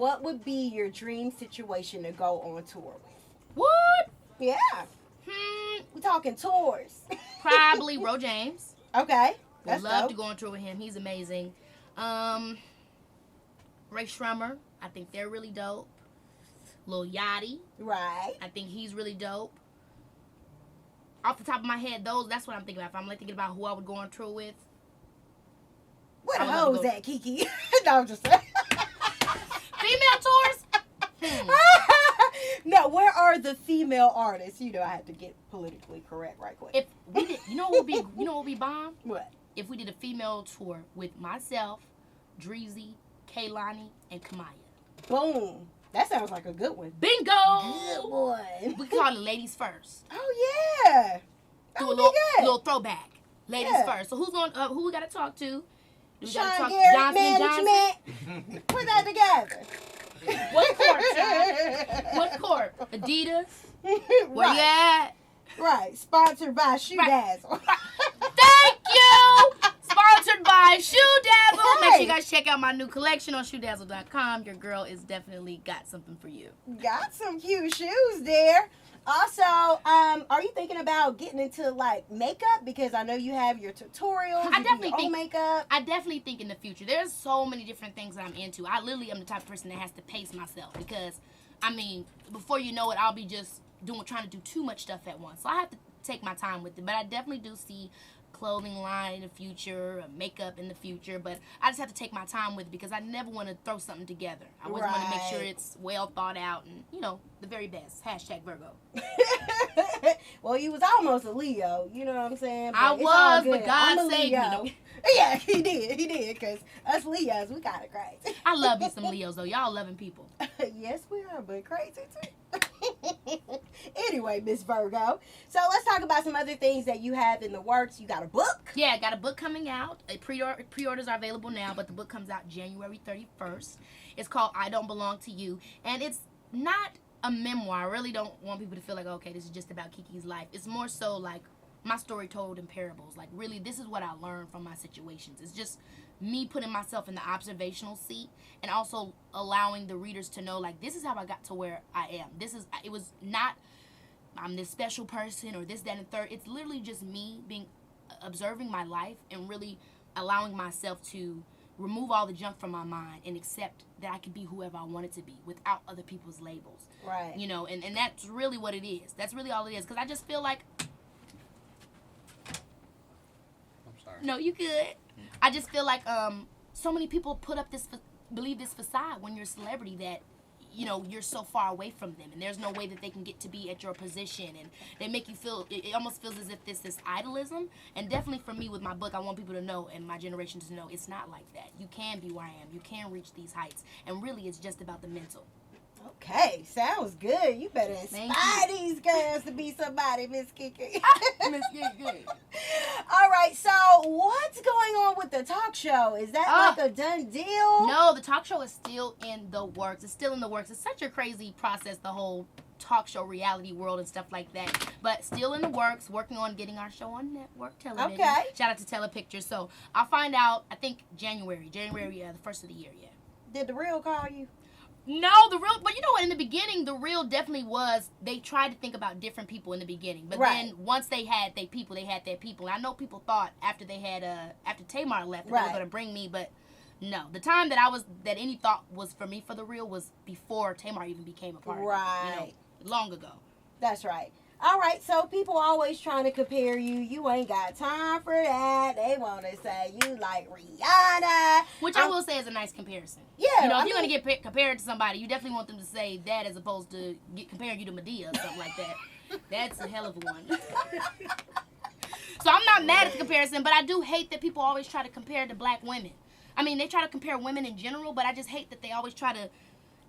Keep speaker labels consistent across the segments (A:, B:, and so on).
A: what would be your dream situation to go on tour with?
B: What?
A: Yeah. We talking tours.
B: Probably Ro James.
A: Okay.
B: Would
A: That's
B: love
A: dope.
B: to go on tour with him. He's amazing. Ray Shrummer. I think they're really dope. Lil Yachty.
A: Right.
B: I think he's really dope. Off the top of my head, that's what I'm thinking about. If I'm like thinking about who I would go on tour with.
A: Where
B: I
A: the
B: would love to
A: hoes
B: go-
A: at, Keke? No, I'm just saying.
B: Female tours?
A: No, where are the female artists? You know, I had to get politically correct right quick.
B: If we did, you know what would be bomb?
A: What?
B: If we did a female tour with myself, Dreezy, Kaylani, and Kamaya.
A: Boom. That sounds like a good one.
B: Bingo!
A: Good one.
B: We call it ladies first.
A: Oh yeah. That
B: Do a
A: would
B: little,
A: be good.
B: little throwback. Ladies
A: Yeah.
B: first. So who's going? Who we got to talk to? Do we
A: Sean
B: gotta talk to
A: Garrett
B: Johnson &
A: Management. Put that together.
B: What court, Sean? What court? Adidas? Where
A: Right.
B: you at?
A: Right. Sponsored by Shoe
B: Right.
A: Dazzle.
B: Thank you! Sponsored by Shoe Dazzle. Make sure
A: Hey.
B: you guys check out my new collection on shoedazzle.com. Your girl is definitely got something for you.
A: Got some cute shoes there. Also, are you thinking about getting into like makeup? Because I know you have your tutorials.
B: I
A: you do
B: definitely
A: your own
B: think-
A: makeup.
B: I definitely think in the future, there's so many different things that I'm into. I literally am the type of person that has to pace myself because, I mean, before you know it, I'll be just trying to do too much stuff at once. So I have to take my time with it. But I definitely do see clothing line in the future, makeup in the future, but I just have to take my time with it because I never want to throw something together. I always want to make sure
A: Right.
B: it's well thought out and, you know, the very best. Hashtag Virgo.
A: Well, you was almost a Leo. You know what I'm saying?
B: I
A: But it's all
B: was, but
A: good.
B: God
A: I'm a
B: saved me,
A: Leo.
B: though.
A: Yeah, he did. He did. Because us Leos, we got it crazy.
B: I love you some Leos, though. Y'all loving people.
A: Yes, we are, but crazy too. Anyway, Miss Virgo. So let's talk about some other things that you have in the works. You got a book?
B: Yeah, I got a book coming out. Pre-orders are available now, but the book comes out January 31st. It's called I Don't Belong to You, and it's not a memoir. I really don't want people to feel like, okay, this is just about Keke's life. It's more so like my story told in parables. Like, really, this is what I learned from my situations. It's just me putting myself in the observational seat and also allowing the readers to know, like, this is how I got to where I am. It was not, I'm this special person or this, that, and third. It's literally just me observing my life and really allowing myself to remove all the junk from my mind and accept that I could be whoever I wanted to be without other people's labels.
A: Right.
B: You know, and that's really what it is. That's really all it is. Because I just feel like,
C: I'm sorry.
B: no, you good. I just feel like so many people believe this facade when you're a celebrity that, you know, you're so far away from them and there's no way that they can get to be at your position, and they make you feel, it almost feels as if this is idolism. And definitely for me with my book, I want people to know, and my generation to know, it's not like that. You can be where I am. You can reach these heights, and really it's just about the mental.
A: Okay, sounds good. You better
B: Thank
A: inspire these girls to be somebody, Miss Keke.
B: Miss Keke.
A: All right, so what's going on with the talk show? Is that like a done deal?
B: No, the talk show is still in the works. It's still in the works. It's such a crazy process, the whole talk show reality world and stuff like that. But still in the works, working on getting our show on network television.
A: Okay.
B: Shout out to Telepictures. So I'll find out, I think January, the first of the year, yeah.
A: Did the real call you?
B: No, but you know what? In the beginning, the real definitely was. They tried to think about different people in the beginning, but
A: Right.
B: then once they had their people, they had their people. And I know people thought after Tamar left, that they
A: Right.
B: were going to bring me, but no. The time that any thought was for me for the real was before Tamar even became a part of it.
A: Right.
B: You know, long ago.
A: That's right. All right, so people always trying to compare you. You ain't got time for that. They want to say you like Rihanna.
B: Which I will say is a nice comparison.
A: Yeah,
B: You know,
A: I
B: if you're
A: mean-
B: going to get compared to somebody, you definitely want them to say that as opposed to comparing you to Medea or something like that. That's a hell of a one. So I'm not mad at the comparison, but I do hate that people always try to compare to black women. I mean, they try to compare women in general, but I just hate that they always try to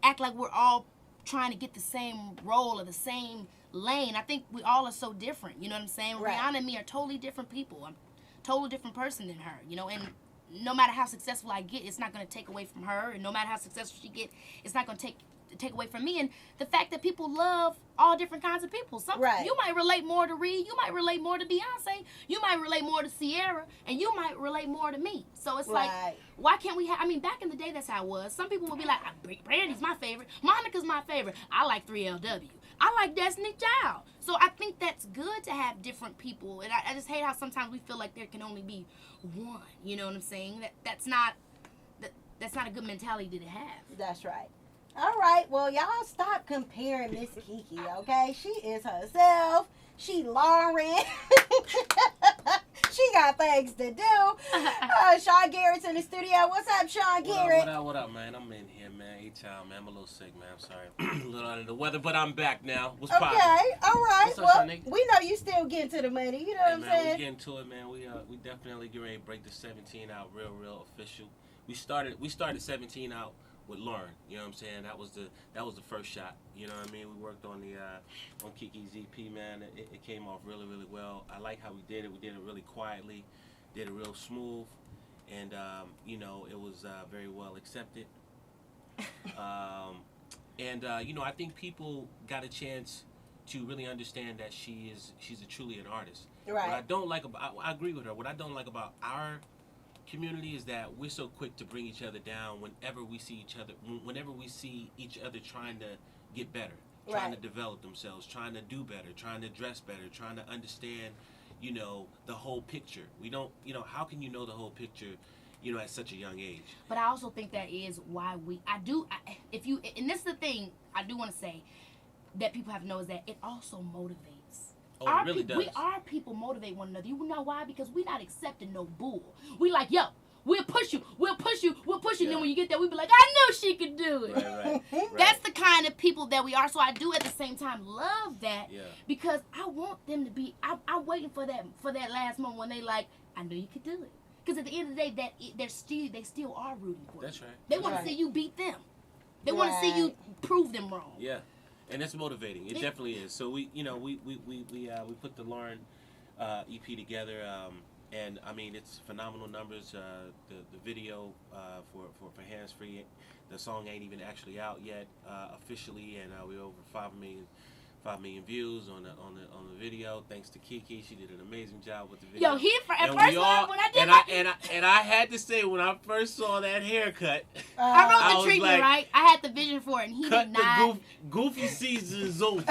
B: act like we're all trying to get the same role or the same lane. I think we all are so different. You know what I'm saying?
A: Right.
B: Rihanna and me are totally different people. I'm a totally different person than her, you know, and no matter how successful I get, it's not going to take away from her, and no matter how successful she get, it's not going to take away from me. And the fact that people love all different kinds of people.
A: Right.
B: You might relate more to Reed. You might relate more to Beyonce. You might relate more to Sierra. And you might relate more to me. So it's like, why can't we have, I mean, back in the day, that's how it was. Some people would be like, Brandy's my favorite. Monica's my favorite. I like 3LW. I like Destiny Child. So I think that's good to have different people. And I just hate how sometimes we feel like there can only be one. You know what I'm saying? That's not a good mentality to have.
A: That's right. All right. Well, y'all stop comparing Miss Keke, okay? She is herself. She Lauren. She got things to do. Sean Garrett's in the studio. What's up, Sean Garrett?
C: What up, man? I'm in here, man. A-Town, man. I'm a little sick, man. I'm sorry. A little under the weather, but I'm back now. What's poppin'?
A: Okay, all right.
C: What's up,
A: Well,
C: Shanique?
A: we know you still getting to the money. You know what I'm
C: man,
A: saying?
C: We getting to it, man. We definitely get ready to break the 17 out real official. We started 17 out with Lauren. You know what I'm saying? That was the first shot. You know what I mean? We worked on on Keke's EP, man. It came off really well. I like how we did it. We did it really quietly, did it real smooth, and you know, it was very well accepted. You know, I think people got a chance to really understand that she's truly an artist.
A: Right.
C: What I don't like about, I agree with her. What I don't like about our community is that we're so quick to bring each other down whenever we see each other trying to get better, trying to develop themselves, trying to do better, trying to dress better, trying to understand, you know, the whole picture. We don't, you know, how can you know the whole picture, you know, at such a young age?
B: But I also think that is why and this is the thing I do want to say that people have to know is that it also motivates.
C: Oh, it really does.
B: Our people motivate one another. You know why? Because we're not accepting no bull. We like, yo, we'll push you. Yeah. Then when you get there, we be like, I knew she could do it.
C: Right.
B: That's the kind of people that we are. So I do at the same time love that because I want them to be. I'm waiting for that last moment when they like, I knew you could do it. Because at the end of the day, they still are rooting for you.
C: That's right.
B: They want to see you beat them. They want to see you prove them wrong.
C: Yeah. And it's motivating. It definitely is. So we put the Lauren EP together, and I mean it's phenomenal numbers. The video for Hands Free, the song ain't even actually out yet officially, and we're over 5 million views on the video. Thanks to Keke, she did an amazing job with the video.
B: Yo,
C: and I had to say when I first saw that haircut,
B: I wrote the treatment, right? I had the vision for it, and he did not.
C: Goofy season is over.